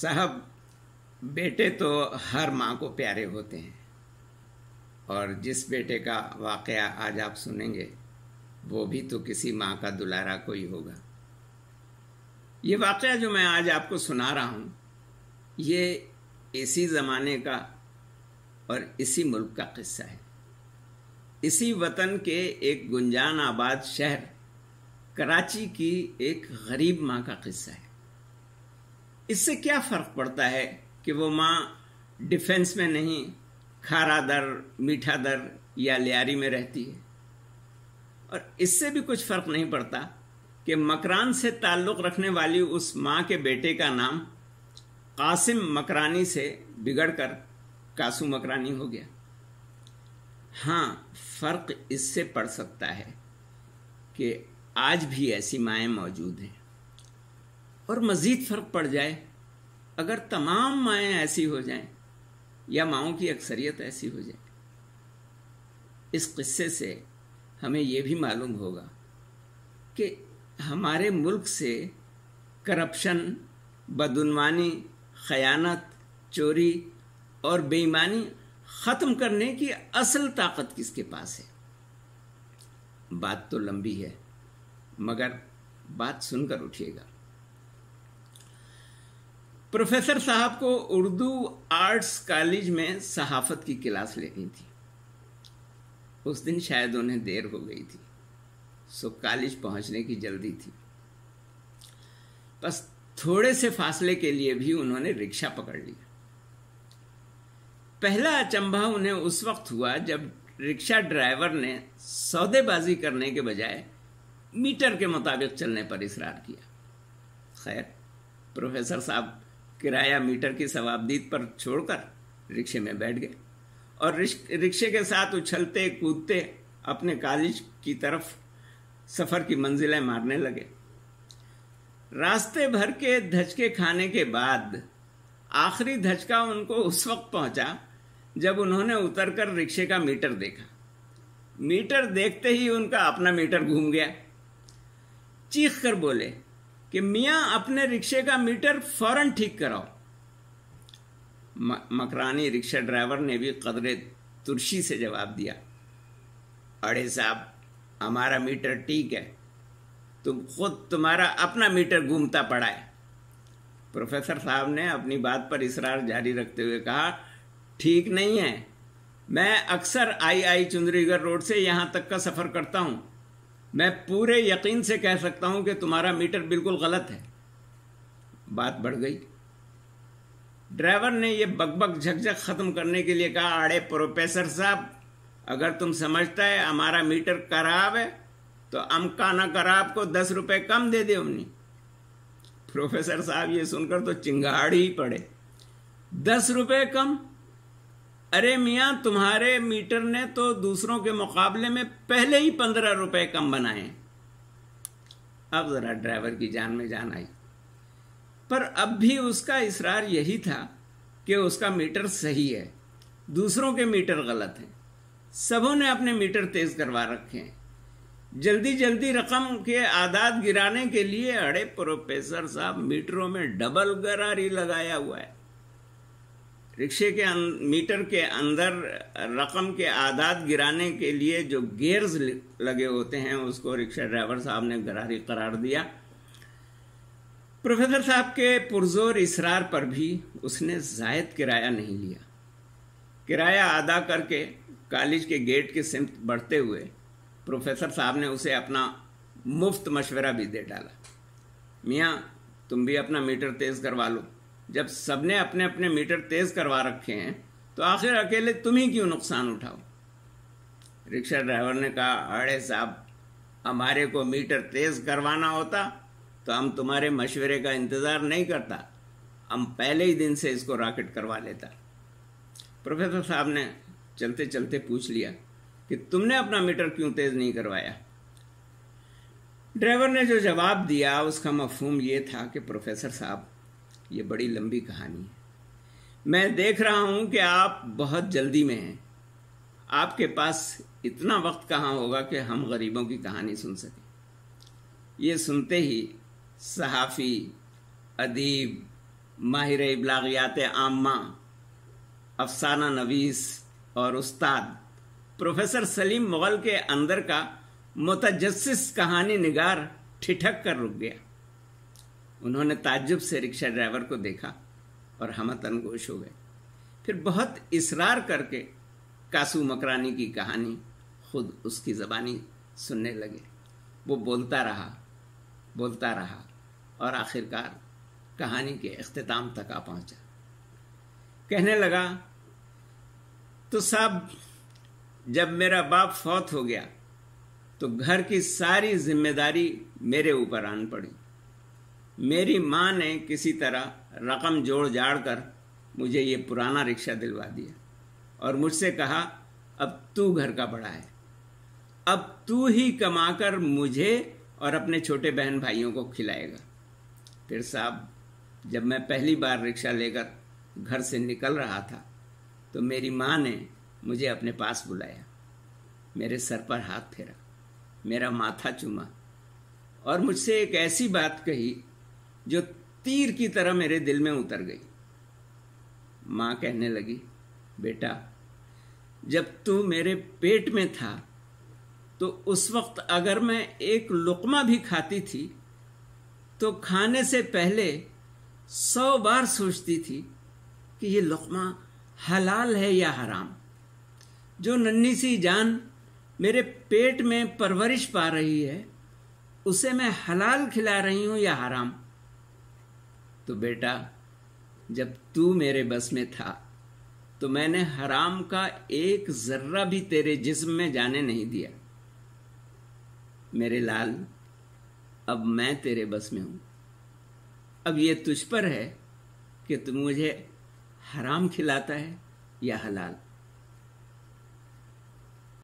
साहब, बेटे तो हर माँ को प्यारे होते हैं, और जिस बेटे का वाकया आज आप सुनेंगे वो भी तो किसी माँ का दुलारा कोई होगा। ये वाकया जो मैं आज आपको सुना रहा हूँ, ये इसी ज़माने का और इसी मुल्क का किस्सा है। इसी वतन के एक गुंजान आबाद शहर कराची की एक गरीब माँ का किस्सा है। इससे क्या फ़र्क पड़ता है कि वो माँ डिफेंस में नहीं, खारा दर, मीठा दर या लियारी में रहती है। और इससे भी कुछ फ़र्क नहीं पड़ता कि मकरान से ताल्लुक़ रखने वाली उस माँ के बेटे का नाम कासिम मकरानी से बिगड़कर कासू मकरानी हो गया। हाँ, फ़र्क इससे पड़ सकता है कि आज भी ऐसी माएँ मौजूद हैं, और मज़ीद फ़र्क पड़ जाए अगर तमाम माएँ ऐसी हो जाएं या माओं की अक्सरियत ऐसी हो जाए। इस किस्से से हमें यह भी मालूम होगा कि हमारे मुल्क से करप्शन, बदउनवानी, खयानत, चोरी और बेईमानी ख़त्म करने की असल ताकत किसके पास है। बात तो लंबी है, मगर बात सुनकर उठिएगा। प्रोफेसर साहब को उर्दू आर्ट्स कॉलेज में सहाफ़त की क्लास लेनी थी। उस दिन शायद उन्हें देर हो गई थी, सो कॉलेज पहुंचने की जल्दी थी। बस थोड़े से फासले के लिए भी उन्होंने रिक्शा पकड़ लिया। पहला अचंभा उन्हें उस वक्त हुआ जब रिक्शा ड्राइवर ने सौदेबाजी करने के बजाय मीटर के मुताबिक चलने पर इसरार किया। खैर, प्रोफेसर साहब किराया मीटर की सवाबदीद पर छोड़कर रिक्शे में बैठ गए और रिक्शे के साथ उछलते कूदते अपने कॉलेज की तरफ सफ़र की मंजिलें मारने लगे। रास्ते भर के धचके खाने के बाद आखिरी धचका उनको उस वक्त पहुंचा जब उन्होंने उतरकर रिक्शे का मीटर देखा। मीटर देखते ही उनका अपना मीटर घूम गया। चीख कर बोले कि मियाँ, अपने रिक्शे का मीटर फौरन ठीक कराओ। मकरानी रिक्शा ड्राइवर ने भी कदरे तुर्शी से जवाब दिया, अरे साहब, हमारा मीटर ठीक है, तुम्हारा अपना मीटर घूमता पड़ा है। प्रोफेसर साहब ने अपनी बात पर इसरार जारी रखते हुए कहा, ठीक नहीं है, मैं अक्सर आई चुंदरीगढ़ रोड से यहाँ तक का सफ़र करता हूँ। मैं पूरे यकीन से कह सकता हूं कि तुम्हारा मीटर बिल्कुल गलत है। बात बढ़ गई। ड्राइवर ने यह बकबक झकझक खत्म करने के लिए कहा, अरे प्रोफेसर साहब, अगर तुम समझता है हमारा मीटर खराब है तो अमका न खराब को 10 रुपए कम दे दे हमने। प्रोफेसर साहब ये सुनकर तो चिंगाड़ ही पड़े। 10 रुपए कम? अरे मियाँ, तुम्हारे मीटर ने तो दूसरों के मुकाबले में पहले ही 15 रुपए कम बनाए। अब जरा ड्राइवर की जान में जान आई, पर अब भी उसका इसरार यही था कि उसका मीटर सही है, दूसरों के मीटर गलत हैं। सबों ने अपने मीटर तेज करवा रखे हैं। जल्दी जल्दी रकम के आदाद गिराने के लिए, अरे प्रोफेसर साहब, मीटरों में डबल गरारी लगाया हुआ है। रिक्शे के मीटर के अंदर रकम के आदाद गिराने के लिए जो गेयर्स लगे होते हैं, उसको रिक्शा ड्राइवर साहब ने गरारी करार दिया। प्रोफेसर साहब के पुरजोर इसरार पर भी उसने जायद किराया नहीं लिया। किराया अदा करके कॉलेज के गेट के सिमत बढ़ते हुए प्रोफेसर साहब ने उसे अपना मुफ्त मशवरा भी दे डाला, मियाँ, तुम भी अपना मीटर तेज करवा लो। जब सबने अपने अपने मीटर तेज करवा रखे हैं तो आखिर अकेले तुम ही क्यों नुकसान उठाओ। रिक्शा ड्राइवर ने कहा, अरे साहब, हमारे को मीटर तेज करवाना होता तो हम तुम्हारे मशवरे का इंतज़ार नहीं करता, हम पहले ही दिन से इसको रॉकेट करवा लेता। प्रोफेसर साहब ने चलते चलते पूछ लिया कि तुमने अपना मीटर क्यों तेज नहीं करवाया। ड्राइवर ने जो जवाब दिया उसका मफहूम ये था कि प्रोफेसर साहब, ये बड़ी लंबी कहानी है, मैं देख रहा हूं कि आप बहुत जल्दी में हैं, आपके पास इतना वक्त कहाँ होगा कि हम गरीबों की कहानी सुन सकें। ये सुनते ही सहाफ़ी, अदीब, माहिर इब्लागियात आम्मा, अफसाना नवीस और उस्ताद प्रोफेसर सलीम मुगल के अंदर का मुतजस्सिस कहानी निगार ठिठक कर रुक गया। उन्होंने ताज्जुब से रिक्शा ड्राइवर को देखा और हम तनगोश हो गए। फिर बहुत इसरार करके कासू मकरानी की कहानी खुद उसकी ज़बानी सुनने लगे। वो बोलता रहा और आखिरकार कहानी के इख्तिताम तक आ पहुंचा। कहने लगा, तो साहब, जब मेरा बाप फौत हो गया तो घर की सारी जिम्मेदारी मेरे ऊपर आन पड़ी। मेरी माँ ने किसी तरह रकम जोड़ जाड़ कर मुझे ये पुराना रिक्शा दिलवा दिया और मुझसे कहा, अब तू घर का बड़ा है, अब तू ही कमाकर मुझे और अपने छोटे बहन भाइयों को खिलाएगा। फिर साहब, जब मैं पहली बार रिक्शा लेकर घर से निकल रहा था तो मेरी माँ ने मुझे अपने पास बुलाया, मेरे सर पर हाथ फेरा, मेरा माथा चूमा और मुझसे एक ऐसी बात कही जो तीर की तरह मेरे दिल में उतर गई। माँ कहने लगी, बेटा, जब तू मेरे पेट में था तो उस वक्त अगर मैं एक लुक़मा भी खाती थी तो खाने से पहले 100 बार सोचती थी कि ये लुक़मा हलाल है या हराम। जो नन्ही सी जान मेरे पेट में परवरिश पा रही है उसे मैं हलाल खिला रही हूं या हराम। तो बेटा, जब तू मेरे बस में था तो मैंने हराम का एक जर्रा भी तेरे जिस्म में जाने नहीं दिया। मेरे लाल, अब मैं तेरे बस में हूं। अब ये तुझ पर है कि तू मुझे हराम खिलाता है या हलाल।